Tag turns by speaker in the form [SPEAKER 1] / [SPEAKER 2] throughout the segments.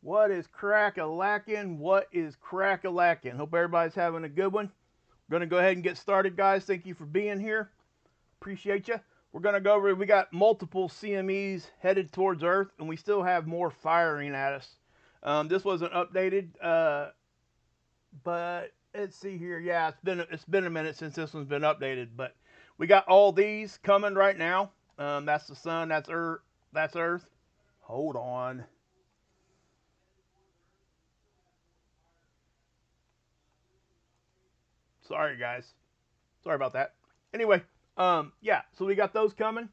[SPEAKER 1] What is crack-a-lackin'? What is crack-a-lackin'? Hope everybody's having a good one. We're going to go ahead and get started, guys. Thank you for being here. Appreciate you. We're going to go over, we got multiple CMEs headed towards Earth, and we still have more firing at us. This wasn't updated, but let's see here. Yeah, it's been a minute since this one's been updated, but we got all these coming right now. That's the sun, that's Earth, that's Earth. Hold on. Sorry, guys. Sorry about that. Anyway, yeah, so we got those coming.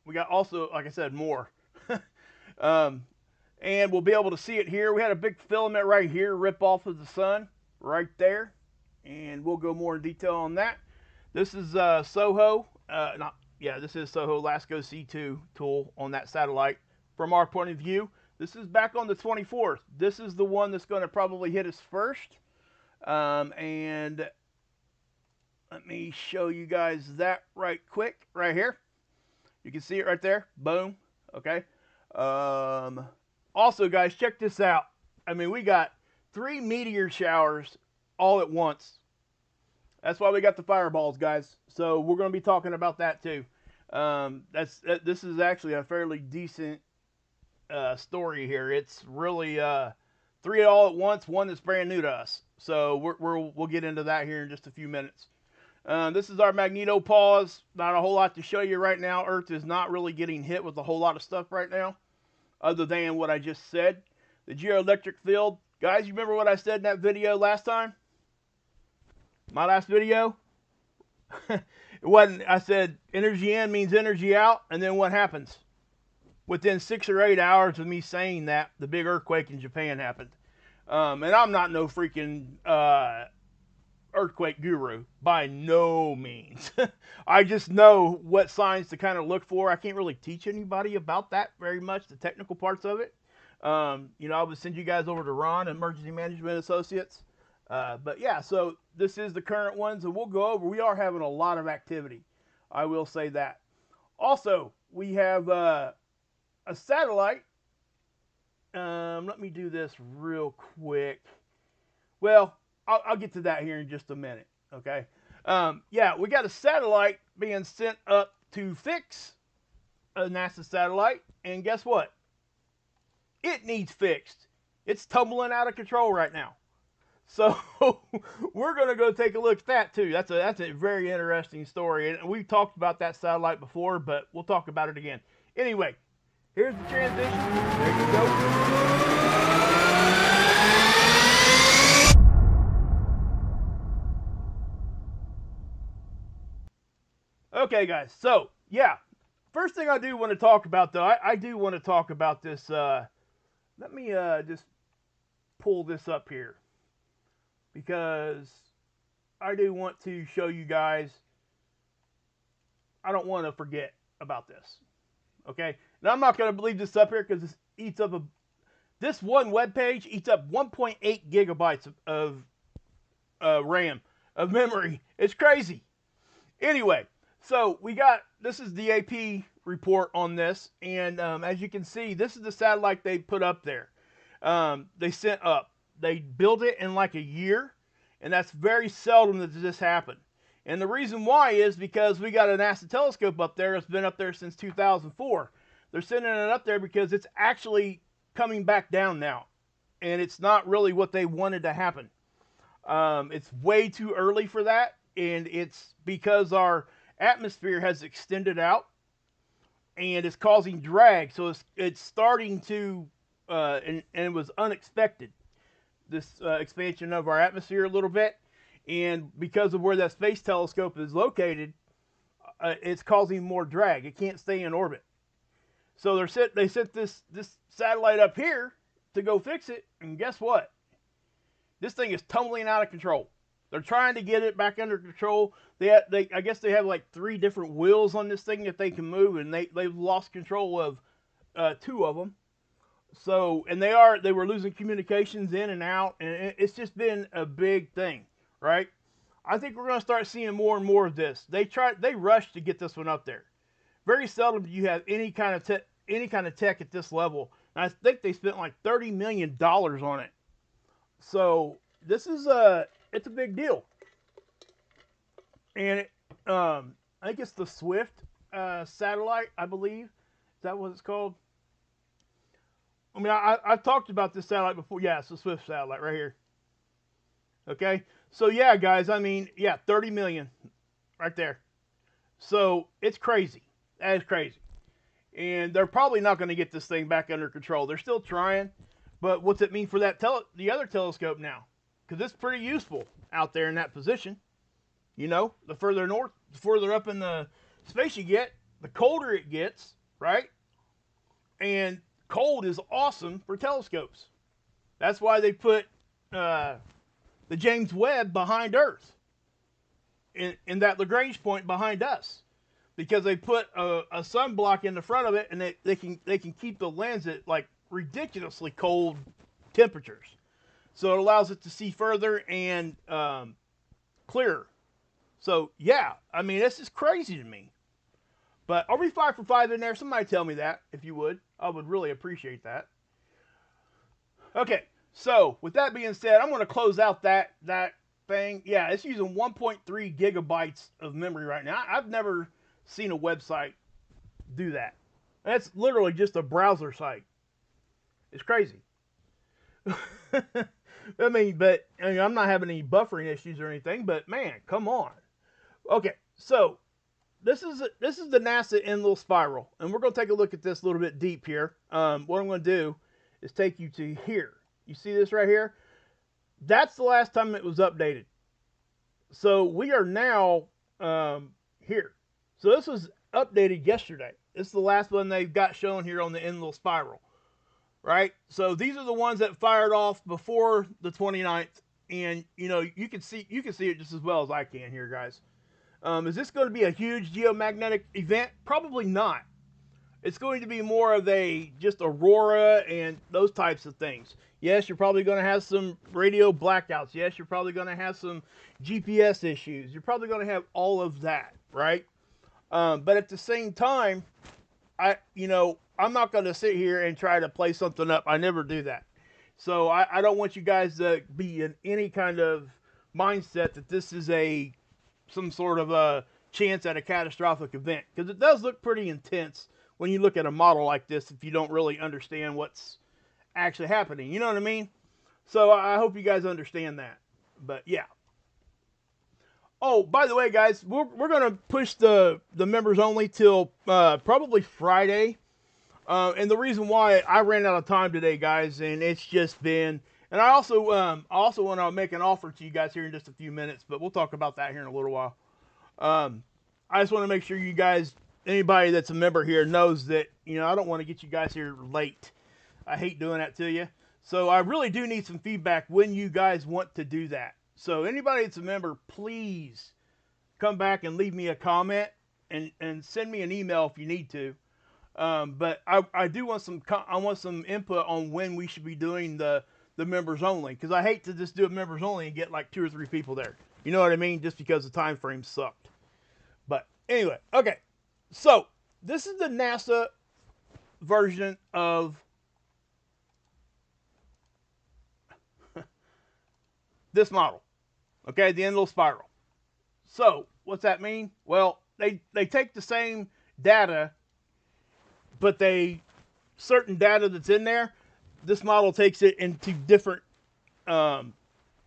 [SPEAKER 1] We got also, like I said, more. um, and we'll be able to see it here. We had a big filament right here rip off of the sun right there. And we'll go more in detail on that. This is Soho. This is Soho LASCO C2 tool on that satellite. From our point of view, this is back on the 24th. This is the one that's going to probably hit us first. And let me show you guys that right quick, right here. You can see it right there. Boom. Okay. Also, guys, check this out. I mean, we got 3 meteor showers all at once. That's why we got the fireballs, guys. So we're going to be talking about that too. This is actually a fairly decent story here. It's really 3 all at once, one that's brand new to us. So we'll get into that here in just a few minutes. This is our magnetopause. Not a whole lot to show you right now. Earth is not really getting hit with a whole lot of stuff right now, other than what I just said. The geoelectric field. Guys, you remember what I said in that video last time? My last video? It wasn't, I said energy in means energy out, and then what happens? Within 6 or 8 hours of me saying that, the big earthquake in Japan happened. And I'm not no freaking earthquake guru by no means. I just know what signs to kind of look for. I can't really teach anybody about that very much, the technical parts of it. I would send you guys over to Ron, Emergency Management Associates. But yeah, so this is the current ones, and we'll go over. We are having a lot of activity. I will say that. Also, we have a satellite. Let me do this real quick. Well, I'll get to that here in just a minute. Okay. Yeah, we got a satellite being sent up to fix a NASA satellite, and guess what? It needs fixed. It's tumbling out of control right now. So we're going to go take a look at that too. That's a very interesting story, and we've talked about that satellite before, but we'll talk about it again. Anyway, here's the transition. There you go. Okay, guys. So yeah, first thing I do want to talk about, though, I do want to talk about this. Let me just pull this up here, because I do want to show you guys. I don't want to forget about this. Okay, now I'm not going to leave this up here because this eats up this one web page eats up 1.8 gigabytes of RAM of memory. It's crazy. Anyway, so this is the AP report on this, and as you can see, this is the satellite they put up there. They sent up. They built it in like a year, and that's very seldom that this happens. And the reason why is because we got a NASA telescope up there that's been up there since 2004. They're sending it up there because it's actually coming back down now, and it's not really what they wanted to happen. It's way too early for that, and it's because our atmosphere has extended out, and it's causing drag. So it's starting to, and it was unexpected, this expansion of our atmosphere a little bit. And because of where that space telescope is located, it's causing more drag. It can't stay in orbit. So they sent this satellite up here to go fix it, and guess what? This thing is tumbling out of control. They're trying to get it back under control. I guess they have like 3 different wheels on this thing that they can move, and they've lost control of 2 of them. So, and they were losing communications in and out, and it's just been a big thing, right? I think we're going to start seeing more and more of this. They rushed to get this one up there. Very seldom do you have any kind of tech at this level I think they spent like $30 million on it. So this is it's a big deal. And I think it's the Swift satellite, I believe. Is that what it's called? I mean, I've talked about this satellite before. Yeah, it's the Swift satellite right here. Okay, so yeah, guys. I mean, yeah, 30 million right there. So it's crazy. That is crazy. And they're probably not going to get this thing back under control. They're still trying. But what's it mean for that the other telescope now? Because it's pretty useful out there in that position. You know, the further north, the further up in the space you get, the colder it gets, right? And cold is awesome for telescopes. That's why they put the James Webb behind Earth, in that Lagrange point behind us, because they put a sunblock in the front of it, and they can keep the lens at like ridiculously cold temperatures, so it allows it to see further and clearer. So yeah, I mean, this is crazy to me. But are we 5 for 5 in there? Somebody tell me that, if you would. I would really appreciate that. Okay, so with that being said, I'm going to close out that thing. Yeah, it's using 1.3 gigabytes of memory right now. I've never seen a website do that. That's literally just a browser site. It's crazy. I mean, but I mean, I'm not having any buffering issues or anything, but man, come on. Okay, so this is the NASA end-little spiral, and we're going to take a look at this a little bit deep here. What I'm going to do is take you to here. You see this right here? That's the last time it was updated. So we are now here. So this was updated yesterday. This is the last one they've got shown here on the end-little spiral, right? So these are the ones that fired off before the 29th, and you know, you can see it just as well as I can here, guys. Is this going to be a huge geomagnetic event? Probably not. It's going to be more of just aurora and those types of things. Yes, you're probably going to have some radio blackouts. Yes, you're probably going to have some GPS issues. You're probably going to have all of that, right? But at the same time, I'm not going to sit here and try to play something up. I never do that. So I don't want you guys to be in any kind of mindset that this is some sort of a chance at a catastrophic event, because it does look pretty intense when you look at a model like this if you don't really understand what's actually happening. You know what I mean? So I hope you guys understand that. But yeah. Oh, by the way, guys, we're going to push the members only till probably Friday. And the reason why I ran out of time today, guys, and it's just been... And I also want to make an offer to you guys here in just a few minutes, but we'll talk about that here in a little while. I just want to make sure you guys, anybody that's a member here, knows that, you know, I don't want to get you guys here late. I hate doing that to you. So I really do need some feedback when you guys want to do that. So anybody that's a member, please come back and leave me a comment and send me an email if you need to. But I do want some input on when we should be doing the members only, because I hate to just do a members only and get like 2 or 3 people there. You know what I mean? Just because the time frame sucked. But anyway, okay. So this is the NASA version of this model. Okay, the end-little spiral. So what's that mean? Well, they take the same data, but certain data that's in there, this model takes it into different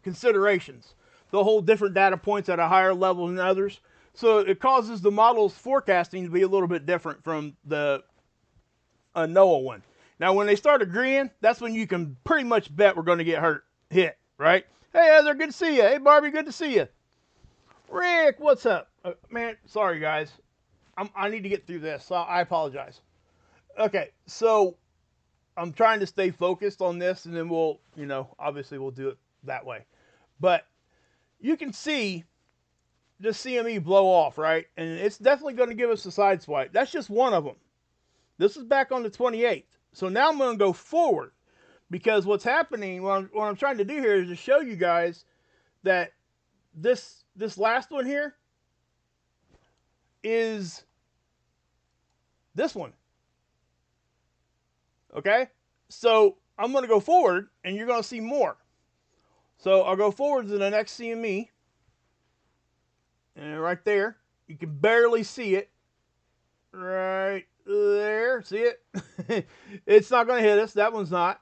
[SPEAKER 1] considerations. They'll hold different data points at a higher level than others. So it causes the model's forecasting to be a little bit different from the NOAA one. Now, when they start agreeing, that's when you can pretty much bet we're going to get hit, right? Hey, Heather, good to see you. Hey, Barbie, good to see you. Rick, what's up? Man, sorry, guys. I need to get through this, so I apologize. Okay, so I'm trying to stay focused on this, and then we'll, obviously we'll do it that way. But you can see the CME blow off, right? And it's definitely going to give us a side swipe. That's just one of them. This is back on the 28th. So now I'm going to go forward, because what's happening, what I'm trying to do here is to show you guys that this last one here is this one. Okay? So I'm going to go forward, and you're going to see more. So I'll go forward to the next CME, and right there, you can barely see it. Right there, see it? It's not going to hit us. That one's not.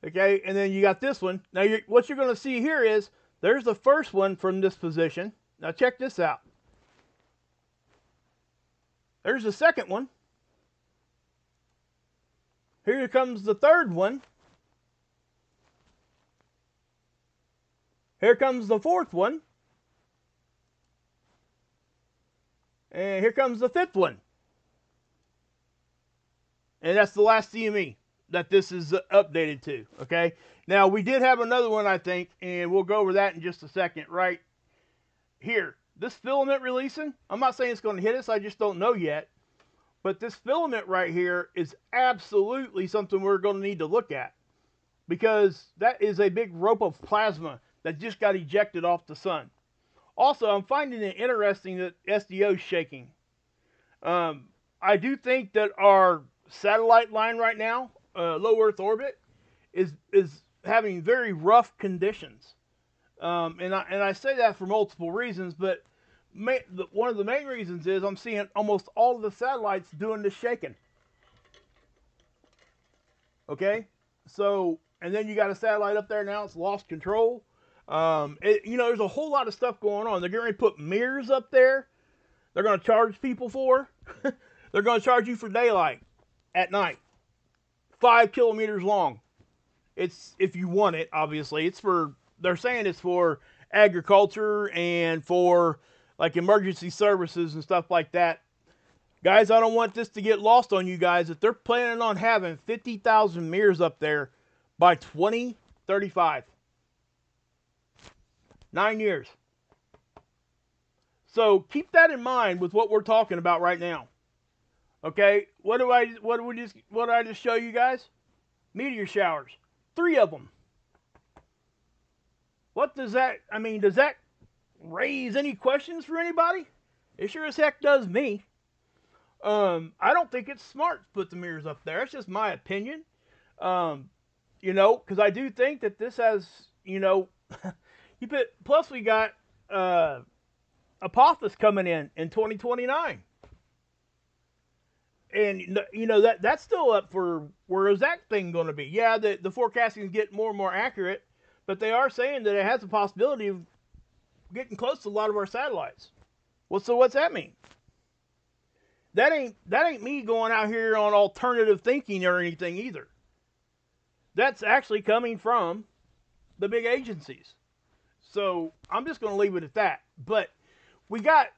[SPEAKER 1] Okay, and then you got this one. Now, what you're going to see here is there's the first one from this position. Now, check this out. There's the second one. Here comes the third one. Here comes the fourth one. And here comes the fifth one. And that's the last CME that this is updated to, okay? Now, we did have another one, I think, and we'll go over that in just a second, right here. This filament releasing, I'm not saying it's going to hit us, I just don't know yet. But this filament right here is absolutely something we're going to need to look at, because that is a big rope of plasma that just got ejected off the sun. Also, I'm finding it interesting that SDO is shaking. I do think that our satellite line right now, low Earth orbit, is having very rough conditions. And I say that for multiple reasons, but one of the main reasons is I'm seeing almost all of the satellites doing this shaking. Okay, so, and then you got a satellite up there now, it's lost control. You know, there's a whole lot of stuff going on. They're getting ready to put mirrors up there. They're going to charge people for. They're going to charge you for daylight at night. 5 kilometers long. It's, if you want it, obviously. It's for, they're saying it's for agriculture and for like emergency services and stuff like that. Guys, I don't want this to get lost on you guys. If they're planning on having 50,000 mirrors up there by 2035. 9 years. So keep that in mind with what we're talking about right now. Okay, what did I just show you guys? Meteor showers, 3 of them. What does that? I mean, does that raise any questions for anybody? It sure as heck does me. I don't think it's smart to put the mirrors up there. It's just my opinion. You know, because I do think that this has, you know, plus we got Apophis coming in 2029. And, you know, that's still up for, where is that thing going to be? Yeah, the forecasting is getting more and more accurate, but they are saying that it has a possibility of getting close to a lot of our satellites. Well, so what's that mean? That ain't me going out here on alternative thinking or anything either. That's actually coming from the big agencies. So I'm just going to leave it at that. But we got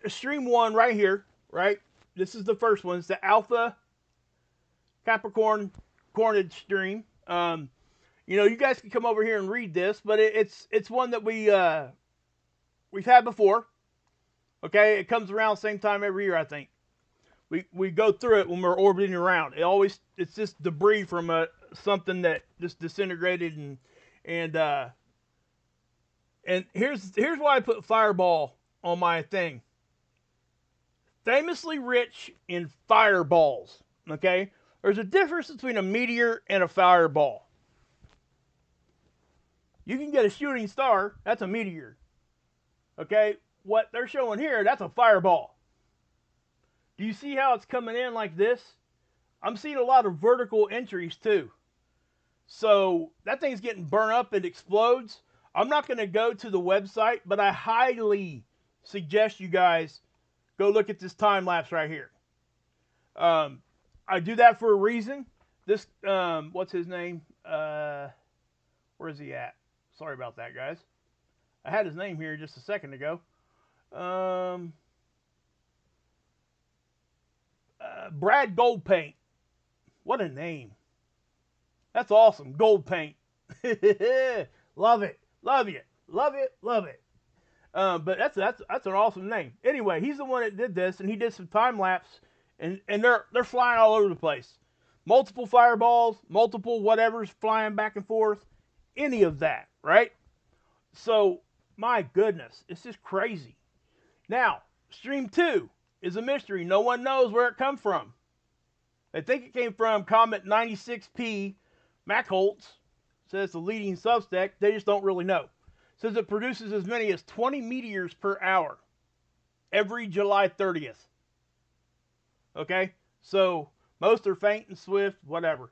[SPEAKER 1] stream 1 right here, right? This is the first one. It's the Alpha Capricorn Coordinate stream. You know, you guys can come over here and read this, but it's one that we've had before. Okay, it comes around the same time every year, I think. We go through it when we're orbiting around. It's just debris from something that just disintegrated and here's why I put Fireball on my thing. Famously rich in fireballs. Okay, there's a difference between a meteor and a fireball. You can get a shooting star, that's a meteor. Okay, what they're showing here, that's a fireball. Do you see how it's coming in like this? I'm seeing a lot of vertical entries too. So that thing's getting burned up, it explodes. I'm not going to go to the website, but I highly suggest you guys go look at this time lapse right here. I do that for a reason. This, what's his name? Where is he at? Sorry about that, guys. I had his name here just a second ago. Brad Goldpaint. What a name. That's awesome. Goldpaint. Love it. Love you. Love it. Love it. But that's an awesome name. Anyway, he's the one that did this, and he did some time lapse, and they're flying all over the place. Multiple fireballs, multiple whatever's flying back and forth, any of that, right? So, my goodness, it's just crazy. Now, stream 2 is a mystery. No one knows where it come from. They think it came from Comet 96P Machholz. Says the leading suspect. They just don't really know. Says it produces as many as 20 meteors per hour every July 30th. Okay? So, most are faint and swift, whatever.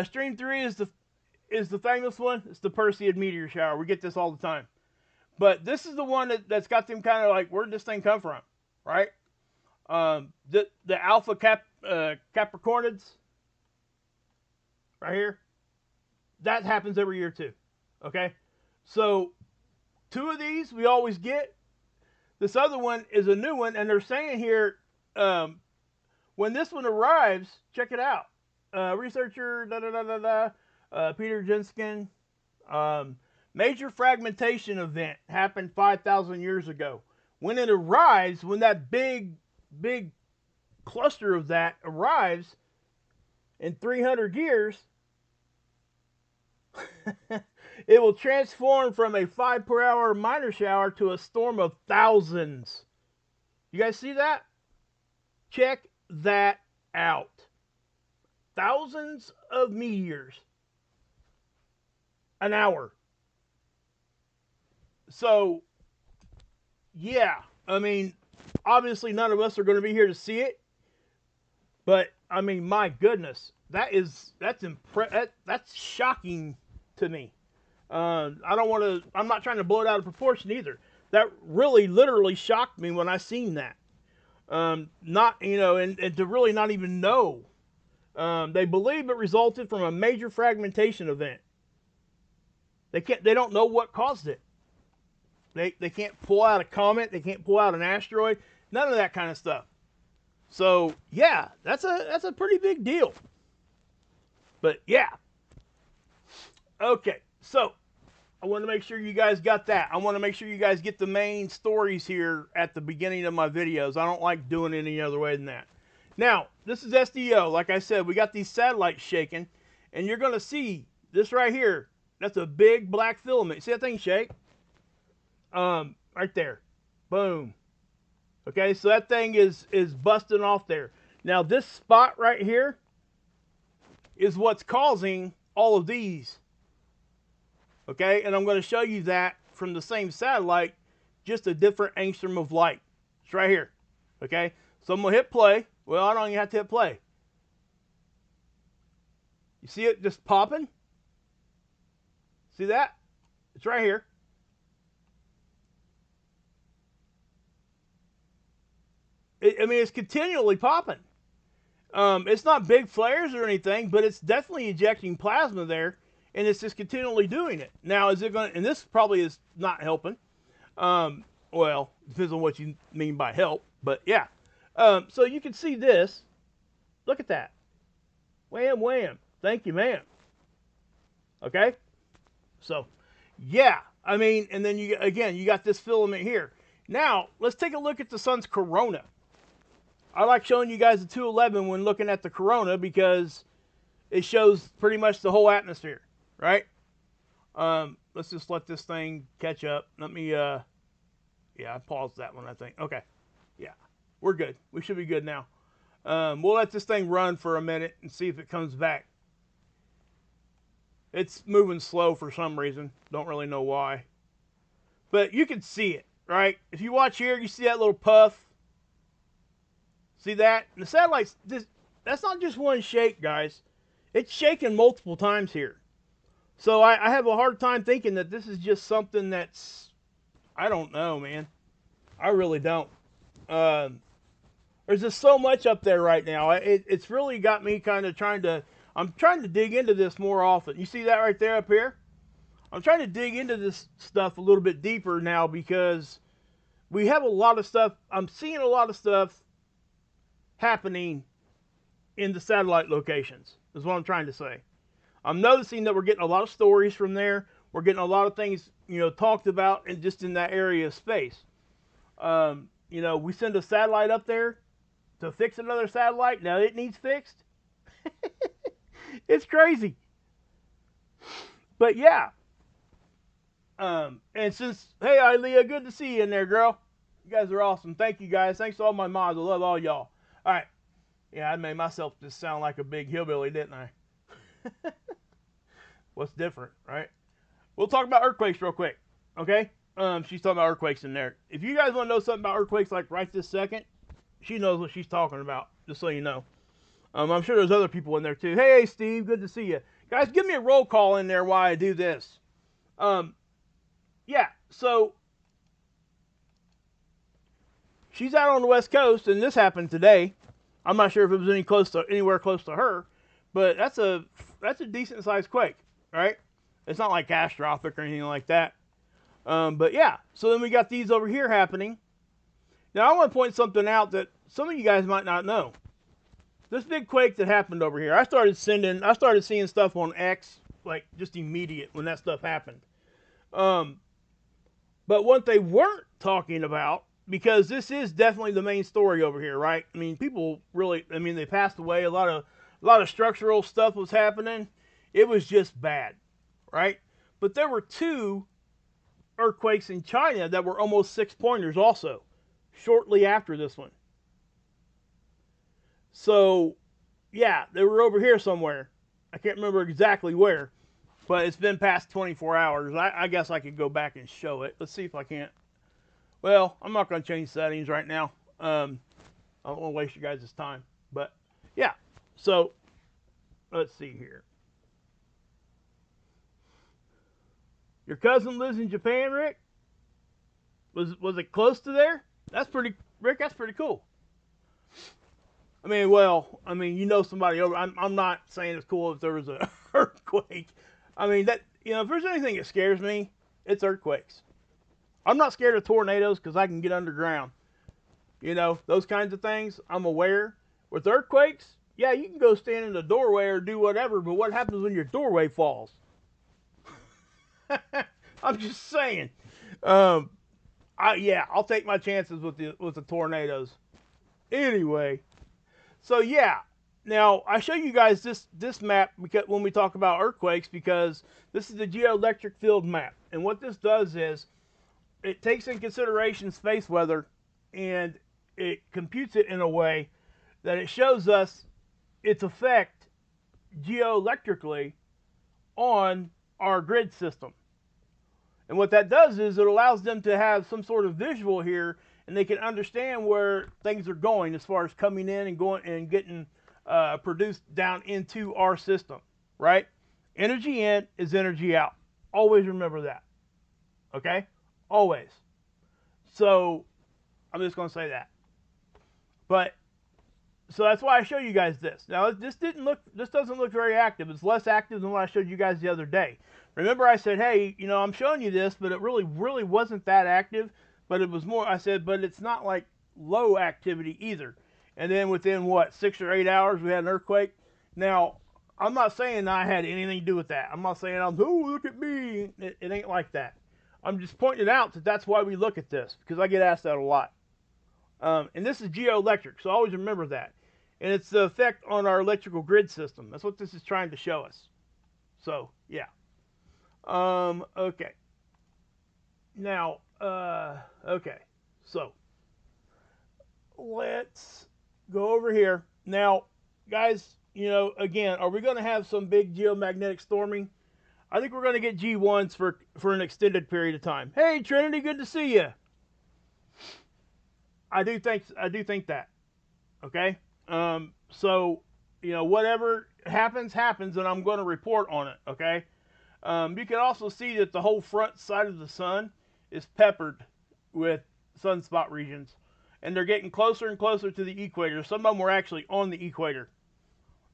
[SPEAKER 1] Stream 3 is the famous one. It's the Perseid meteor shower. We get this all the time. But this is the one that's got them kind of like, where'd this thing come from? Right? The Alpha Capricornids, right here, that happens every year too. Okay? So, 2 of these we always get. This other one is a new one, and they're saying here, when this one arrives, check it out. Researcher, Peter Jenskin, major fragmentation event happened 5,000 years ago. When it arrives, when that big cluster of that arrives in 300 years, it will transform from a 5 per hour minor shower to a storm of thousands. You guys see that? Check that out. Thousands of meteors an hour. So, yeah, I mean, obviously none of us are going to be here to see it, but I mean, my goodness, that's shocking to me. I'm not trying to blow it out of proportion either. That really, literally shocked me when I seen that. Not, and to really not even know. They believe it resulted from a major fragmentation event. They don't know what caused it. They can't pull out a comet. They can't pull out an asteroid. None of that kind of stuff. So yeah, that's a pretty big deal. But yeah. Okay, so I want to make sure you guys got that. I want to make sure you guys get the main stories here at the beginning of my videos. I don't like doing it any other way than that. Now, this is SDO. Like I said, we got these satellites shaking, and you're going to see this right here. That's a big black filament. See that thing shake? Right there. Boom. Okay, so that thing is busting off there. Now, this spot right here is what's causing all of these. Okay, and I'm going to show you that from the same satellite, just a different angstrom of light. It's right here. Okay, so I'm going to hit play. Well, I don't even have to hit play. You see it just popping? See that? It's right here. I mean, it's continually popping. It's not big flares or anything, but it's definitely ejecting plasma there, and it's just continually doing it. Now, is it going to, and this probably is not helping. Well, depends on what you mean by help, but yeah. So you can see this. Look at that. Wham, wham. Thank you, ma'am. Okay? So, yeah. I mean, and then you got this filament here. Now, let's take a look at the sun's corona. I like showing you guys the 211 when looking at the corona because it shows pretty much the whole atmosphere, right? Let's just let this thing catch up. Let me, yeah, I paused that one, I think. Okay, yeah, we're good. We should be good now. We'll let this thing run for a minute and see if it comes back. It's moving slow for some reason. Don't really know why. But you can see it, right? If you watch here, you see that little puff. See that? And the satellite's, that's not just one shake, guys. It's shaking multiple times here. So I have a hard time thinking that this is just something that's, I don't know, man. I really don't. There's just so much up there right now. It's really got me kind of I'm trying to dig into this more often. You see that right there up here? I'm trying to dig into this stuff a little bit deeper now because we have a lot of stuff. I'm seeing a lot of stuff happening in the satellite locations, is what I'm trying to say. I'm noticing that we're getting a lot of stories from there. We're getting a lot of things, talked about and just in that area of space. We send a satellite up there to fix another satellite. Now it needs fixed. It's crazy. But yeah. And since, hey, Ilea, good to see you in there, girl. You guys are awesome. Thank you, guys. Thanks to all my mods. I love all y'all. All right. Yeah, I made myself just sound like a big hillbilly, didn't I? What's different, right? We'll talk about earthquakes real quick, okay? She's talking about earthquakes in there. If you guys want to know something about earthquakes, like right this second, she knows what she's talking about, just so you know. I'm sure there's other people in there too. Hey, Steve, good to see you. Guys, give me a roll call in there while I do this. Yeah, so she's out on the West Coast, and this happened today. I'm not sure if it was anywhere close to her, but that's a decent sized quake, right? It's not like catastrophic or anything like that. But yeah, so then we got these over here happening. Now I want to point something out that some of you guys might not know. This big quake that happened over here, I started seeing stuff on X like just immediate when that stuff happened. But what they weren't talking about, because this is definitely the main story over here, right? I mean, people really, I mean, they passed away. A lot of structural stuff was happening. It was just bad, right? But there were 2 earthquakes in China that were almost 6-pointers also, shortly after this one. So, yeah, they were over here somewhere. I can't remember exactly where, but it's been past 24 hours. I guess I could go back and show it. Let's see if I can't. Well, I'm not going to change settings right now. I don't want to waste you guys' time. But, yeah. So, let's see here. Your cousin lives in Japan, Rick? Was it close to there? Rick, that's pretty cool. I mean, well, I mean, you know somebody over. I'm not saying it's cool if there was an earthquake. I mean, that, you know, if there's anything that scares me, it's earthquakes. I'm not scared of tornadoes because I can get underground. You know, those kinds of things, I'm aware. With earthquakes, yeah, you can go stand in the doorway or do whatever, but what happens when your doorway falls? I'm just saying. I'll take my chances with the tornadoes. Anyway, so yeah. Now I show you guys this map because when we talk about earthquakes, because this is the geoelectric field map, and what this does is it takes in consideration space weather, and it computes it in a way that it shows us its effect geoelectrically on our grid system. And what that does is it allows them to have some sort of visual here, and they can understand where things are going as far as coming in and going and getting produced down into our system, right? Energy in is energy out. Always remember that. Okay? Always. So I'm just going to say that. But so that's why I show you guys this. Now this doesn't look very active. It's less active than what I showed you guys the other day. Remember I said, hey, you know, I'm showing you this, but it really wasn't that active. But it was more, I said, but it's not like low activity either. And then within what, 6 or 8 hours, we had an earthquake. Now, I'm not saying I had anything to do with that. I'm not saying, oh, look at me. It ain't like that. I'm just pointing out that that's why we look at this, because I get asked that a lot. And this is geoelectric, so always remember that. And it's the effect on our electrical grid system. That's what this is trying to show us. So, yeah. Okay. Now, okay. So, let's go over here. Now, guys, you know, again, are we going to have some big geomagnetic storming? I think we're going to get G1s for an extended period of time. Hey, Trinity, good to see you. I do think that. Okay? So, you know, whatever happens, and I'm going to report on it, okay? You can also see that the whole front side of the sun is peppered with sunspot regions. And they're getting closer and closer to the equator. Some of them were actually on the equator.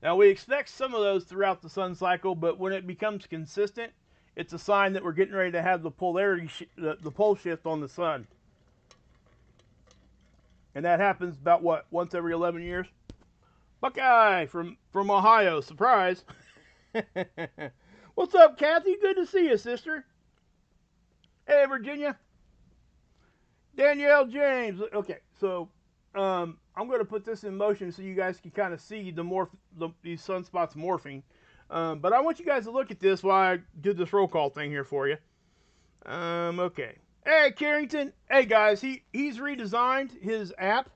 [SPEAKER 1] Now, we expect some of those throughout the sun cycle, but when it becomes consistent, it's a sign that we're getting ready to have the polarity, the pole shift on the sun. And that happens about, what, once every 11 years? Buckeye from Ohio. Surprise. What's up, Kathy? Good to see you, sister. Hey, Virginia. Danielle James. Okay, so I'm going to put this in motion so you guys can kind of see these sunspots morphing. But I want you guys to look at this while I do this roll call thing here for you. Okay. Hey, Carrington. Hey, guys, he's redesigned his app,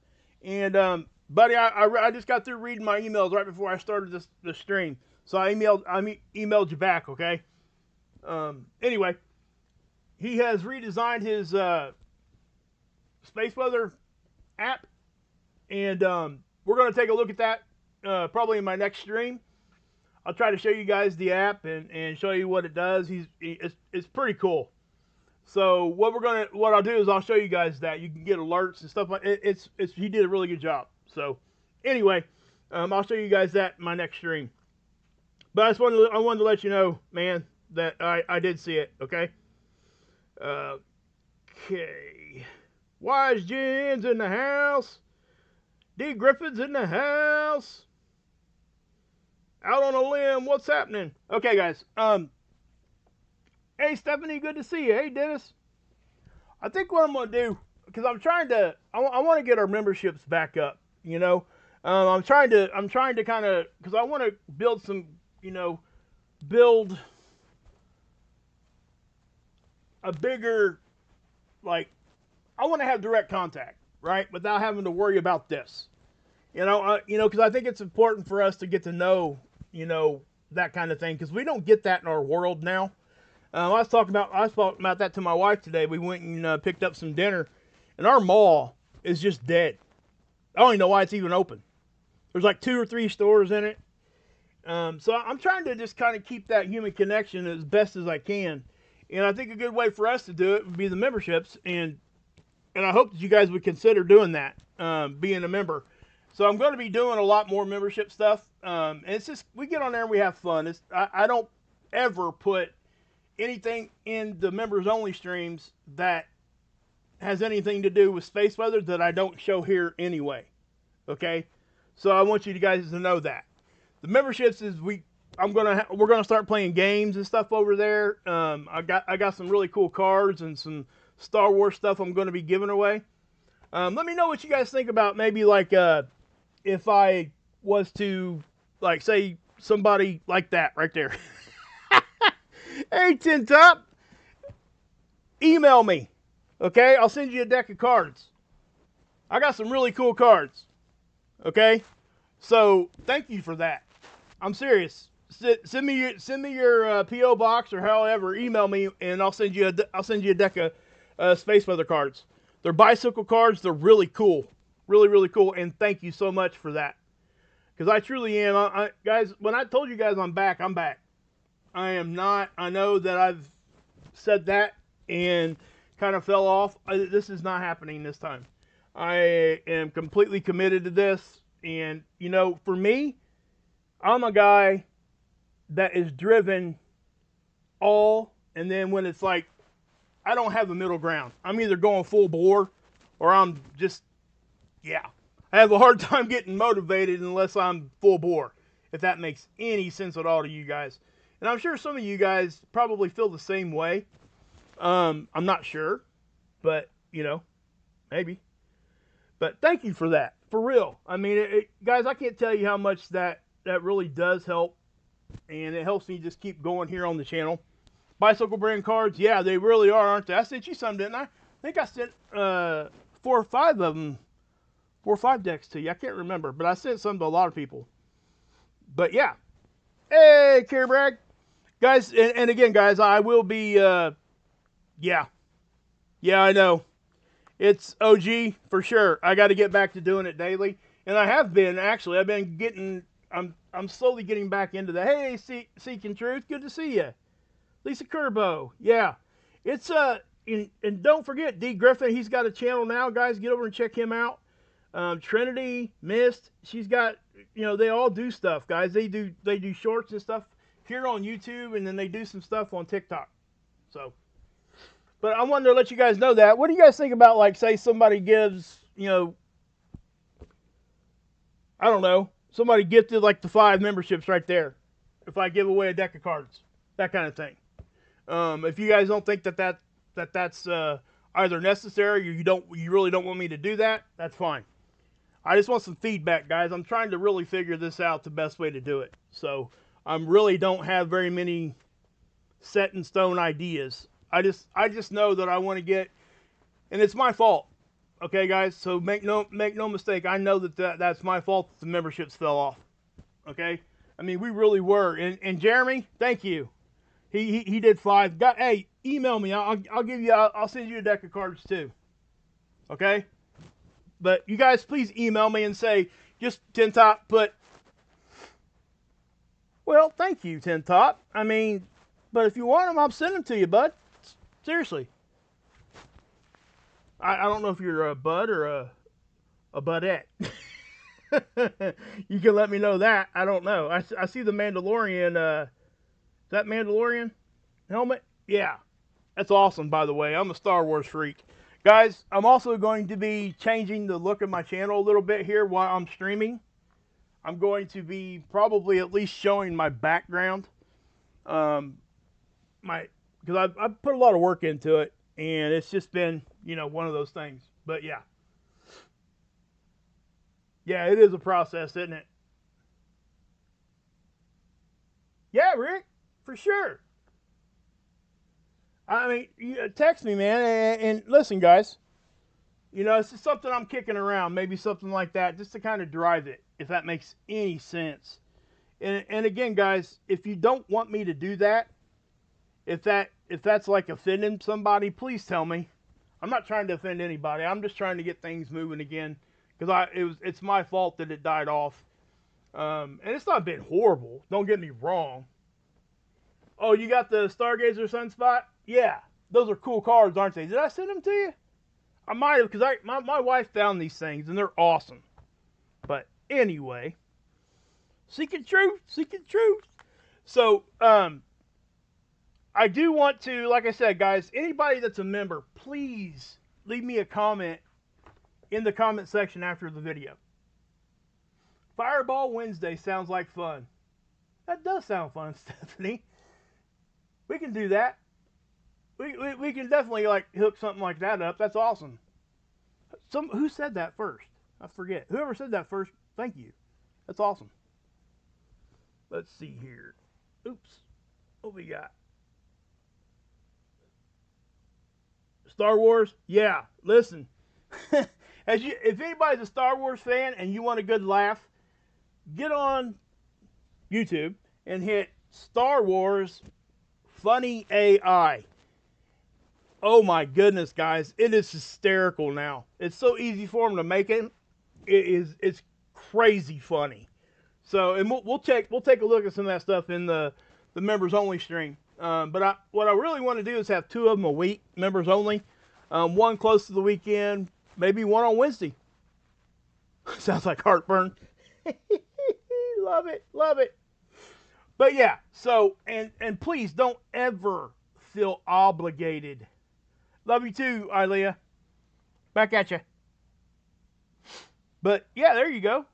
[SPEAKER 1] and buddy, I just got through reading my emails right before I started this stream, so I emailed you back. Okay. Anyway, he has redesigned his space weather app, and we're going to take a look at that probably in my next stream. I'll try to show you guys the app and show you what it does. It's pretty cool. So what I'll do is I'll show you guys that you can get alerts and stuff like it. He did a really good job. So anyway, I'll show you guys that in my next stream. But I wanted to let you know, man, that I did see it. Okay. Okay. Wise Jen's in the house. D Griffin's in the house. Out on a limb, what's happening? Okay, guys. Hey, Stephanie, good to see you. Hey, Dennis. I think what I'm going to do, because I want to get our memberships back up, you know. I'm trying to kind of, because I want to build some, you know, build a bigger, like, I want to have direct contact, right, without having to worry about this. You know, because I think it's important for us to get to know, you know, that kind of thing, because we don't get that in our world now. I was talking about that to my wife today. We went and picked up some dinner, and our mall is just dead. I don't even know why it's even open. There's like 2 or 3 stores in it. So I'm trying to just kind of keep that human connection as best as I can. And I think a good way for us to do it would be the memberships, and I hope that you guys would consider doing that, being a member. So I'm going to be doing a lot more membership stuff. And it's just, we get on there and we have fun. I don't ever put anything in the members only streams that has anything to do with space weather that I don't show here anyway. Okay. So I want you guys to know that the memberships is we're going to start playing games and stuff over there. I got some really cool cards and some Star Wars stuff I'm going to be giving away. Let me know what you guys think about maybe like, if I was to, like, say somebody like that right there. Hey, Tin Top, email me, okay? I'll send you a deck of cards. I got some really cool cards, okay? So thank you for that. I'm serious. Send me your PO box or however. Email me and I'll send you a deck of space weather cards. They're bicycle cards. They're really cool. Really, really cool, and thank you so much for that. Because I truly am. Guys, when I told you guys I'm back, I'm back. I am not. I know that I've said that and kind of fell off. This is not happening this time. I am completely committed to this. And, you know, for me, I'm a guy that is driven all, and then when it's like, I don't have a middle ground. I'm either going full bore or I'm just, yeah, I have a hard time getting motivated unless I'm full bore, if that makes any sense at all to you guys. And I'm sure some of you guys probably feel the same way. I'm not sure, but, you know, maybe. But thank you for that, for real. I mean, guys, I can't tell you how much that really does help, and it helps me just keep going here on the channel. Bicycle brand cards, yeah, they really are, aren't they? I sent you some, didn't I? I think I sent 4 or 5 of them. 4 or 5 decks to you. I can't remember, but I sent some to a lot of people. But yeah. Hey, Care Bragg. Guys, and again, guys, I will be, yeah. Yeah, I know. It's OG for sure. I got to get back to doing it daily. And I have been, actually. I've been getting, I'm slowly getting back into the, hey, Seeking Truth, good to see you. Lisa Curbo, yeah. It's, and don't forget, D Griffin, he's got a channel now, guys. Get over and check him out. Trinity, Mist, she's got, you know, they all do stuff, guys. They do shorts and stuff here on YouTube, and then they do some stuff on TikTok. So, but I wanted to let you guys know that. What do you guys think about, like, say somebody gives, you know, I don't know, somebody gifted like the 5 memberships right there. If I give away a deck of cards, that kind of thing. If you guys don't think that's either necessary or you really don't want me to do that, that's fine. I just want some feedback, guys. I'm trying to really figure this out the best way to do it. So I really don't have very many set in stone ideas. I just know that I want to get, and it's my fault. Okay, guys. So make no mistake. I know that's my fault that the memberships fell off. Okay. I mean, we really were. And Jeremy, thank you. He did 5. Hey, email me. I'll give you. I'll send you a deck of cards too. Okay. But you guys, please email me and say just Tin Top. But well, thank you, Tin Top. I mean, but if you want them, I'll send them to you, bud. Seriously. I don't know if you're a bud or a budette. You can let me know that. I don't know. I see the Mandalorian. Is that Mandalorian helmet? Yeah. That's awesome, by the way. I'm a Star Wars freak. Guys, I'm also going to be changing the look of my channel a little bit here while I'm streaming. I'm going to be probably at least showing my background. Because I put a lot of work into it, and it's just been, one of those things. But yeah. Yeah, it is a process, isn't it? Yeah, Rick, for sure. I mean, text me, man, and listen, guys. It's just something I'm kicking around, maybe something like that, just to kind of drive it, if that makes any sense. And again, guys, if you don't want me to do that, if that's like offending somebody, please tell me. I'm not trying to offend anybody. I'm just trying to get things moving again, because it's my fault that it died off. And it's not been horrible. Don't get me wrong. Oh, you got the Stargazer Sunspot? Yeah, those are cool cards, aren't they? Did I send them to you? I might have, because my wife found these things, and they're awesome. But anyway, seeking truth. So, I do want to, like I said, guys, anybody that's a member, please leave me a comment in the comment section after the video. Fireball Wednesday sounds like fun. That does sound fun, Stephanie. We can do that. We can definitely hook something like that up. That's awesome. Who said that first? I forget. Whoever said that first, thank you. That's awesome. Let's see here. Oops. What we got? Star Wars? Yeah. Listen. If anybody's a Star Wars fan and you want a good laugh, get on YouTube and hit Star Wars Funny AI. Oh my goodness, guys. It is hysterical now. It's so easy for them to make it. It's crazy funny. So, and we'll take a look at some of that stuff in the members only stream. But what I really want to do is have 2 of them a week, members only. One close to the weekend, maybe one on Wednesday. Sounds like heartburn. Love it. But yeah, so, and please don't ever feel obligated. Love you too, Ilea. Back at you. But yeah, there you go.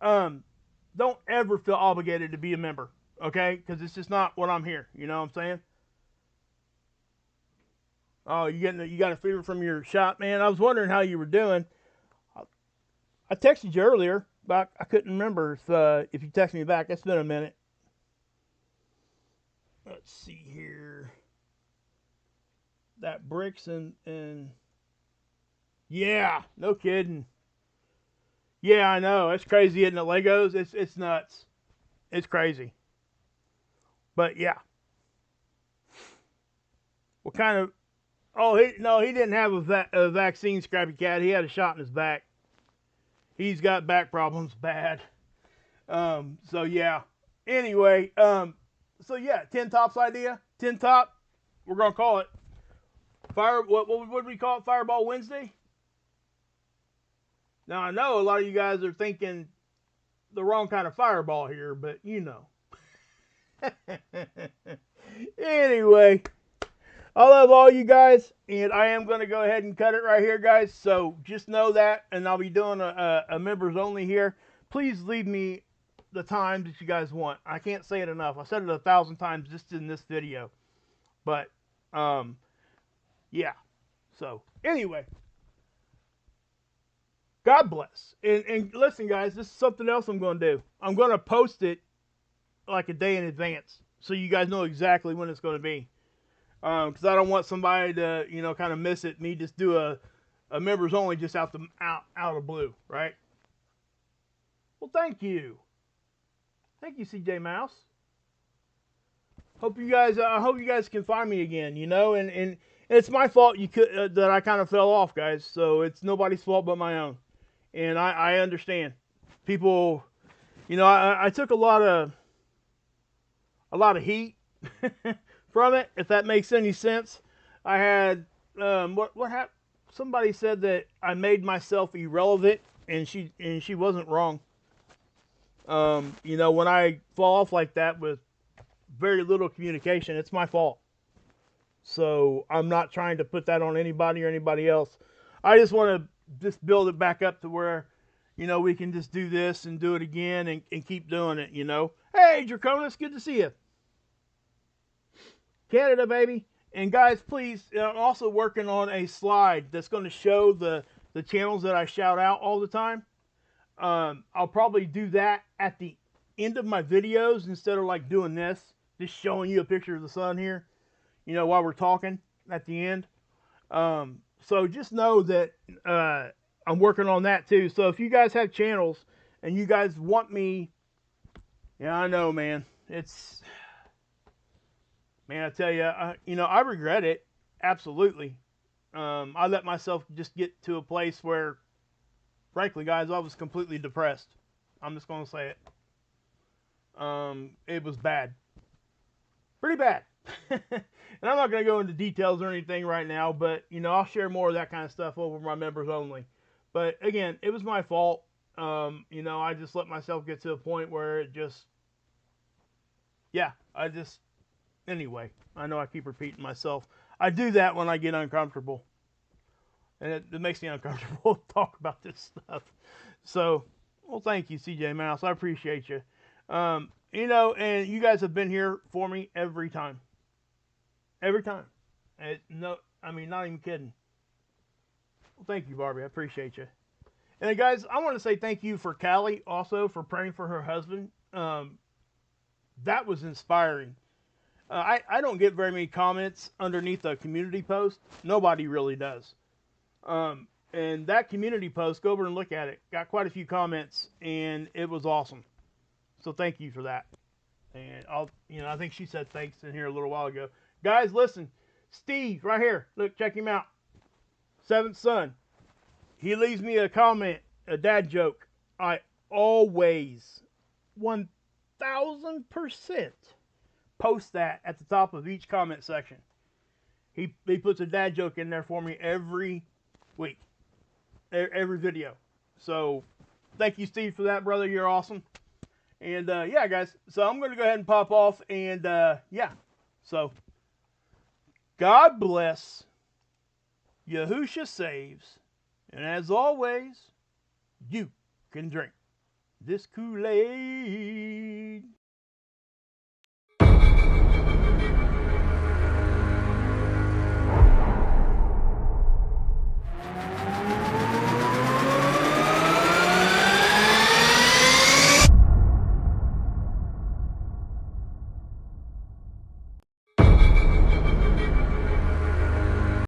[SPEAKER 1] Don't ever feel obligated to be a member, okay? Because it's just not what I'm here. You know what I'm saying? Oh, you got a fever from your shot, man. I was wondering how you were doing. I texted you earlier, but I couldn't remember if you texted me back. It's been a minute. Let's see here. That bricks and yeah, no kidding. Yeah, I know. It's crazy, isn't it? Legos. It's nuts. It's crazy. But yeah. What kind of? Oh, he didn't have a vaccine, Scrappy Cat. He had a shot in his back. He's got back problems bad. So yeah. Anyway, so yeah, Tin Top's idea. Tin Top, we're gonna call it what would we call it? Fireball Wednesday. Now I know a lot of you guys are thinking the wrong kind of fireball here, but you know. Anyway, I love all you guys, and I am going to go ahead and cut it right here, guys. So just know that, and I'll be doing a members only here. Please leave me the times that you guys want. I can't say it enough. I said it 1,000 times just in this video. But, yeah. So, anyway. God bless. And listen, guys, this is something else I'm going to do. I'm going to post it like a day in advance, so you guys know exactly when it's going to be. because I don't want somebody to, you know, kind of miss it. Me just do a members only just out of blue, right? Well, thank you, CJ Mouse. Hope you guys, I hope you guys can find me again. You know, and it's my fault you could that I kind of fell off, guys. So it's nobody's fault but my own, and I understand. People, you know, I took a lot of heat from it, if that makes any sense. I had what happened? Somebody said that I made myself irrelevant, and she wasn't wrong. You know, when I fall off like that with very little communication, it's my fault. So I'm not trying to put that on anybody or anybody else. I just want to just build it back up to where, you know, we can just do this and do it again and keep doing it, you know. Hey, Draconis, good to see you. Canada, baby. And guys, please, I'm also working on a slide that's going to show the channels that I shout out all the time. I'll probably do that at the end of my videos instead of like doing this, just showing you a picture of the sun here, you know, while we're talking at the end. So just know that I'm working on that too. So if you guys have channels and you guys want me, yeah, I know, man. It's, man, I tell you, you know, I regret it. Absolutely. I let myself just get to a place where, frankly, guys, I was completely depressed. I'm just going to say it. It was bad. Pretty bad. And I'm not going to go into details or anything right now, but, you know, I'll share more of that kind of stuff over my members only. But, again, it was my fault. You know, I just let myself get to a point where it just, yeah, anyway, I know I keep repeating myself. I do that when I get uncomfortable. And it makes me uncomfortable to talk about this stuff. So, well, thank you, CJ Mouse. I appreciate you. You know, and you guys have been here for me every time. Every time. No, I mean, not even kidding. Well, thank you, Barbie. I appreciate you. And guys, I want to say thank you for Callie also for praying for her husband. That was inspiring. I don't get very many comments underneath a community post. Nobody really does. And that community post, go over and look at it. Got quite a few comments, and it was awesome. So thank you for that. And you know, I think she said thanks in here a little while ago. Guys, listen, Steve, right here. Look, check him out. Seventh son. He leaves me a comment, a dad joke. I always, 1000% post that at the top of each comment section. He puts a dad joke in there for me every week, every video. So thank you, Steve, for that, brother. You're awesome. And yeah, guys, so I'm going to go ahead and pop off. And yeah, so God bless, Yahusha saves, and as always, you can drink this Kool-Aid.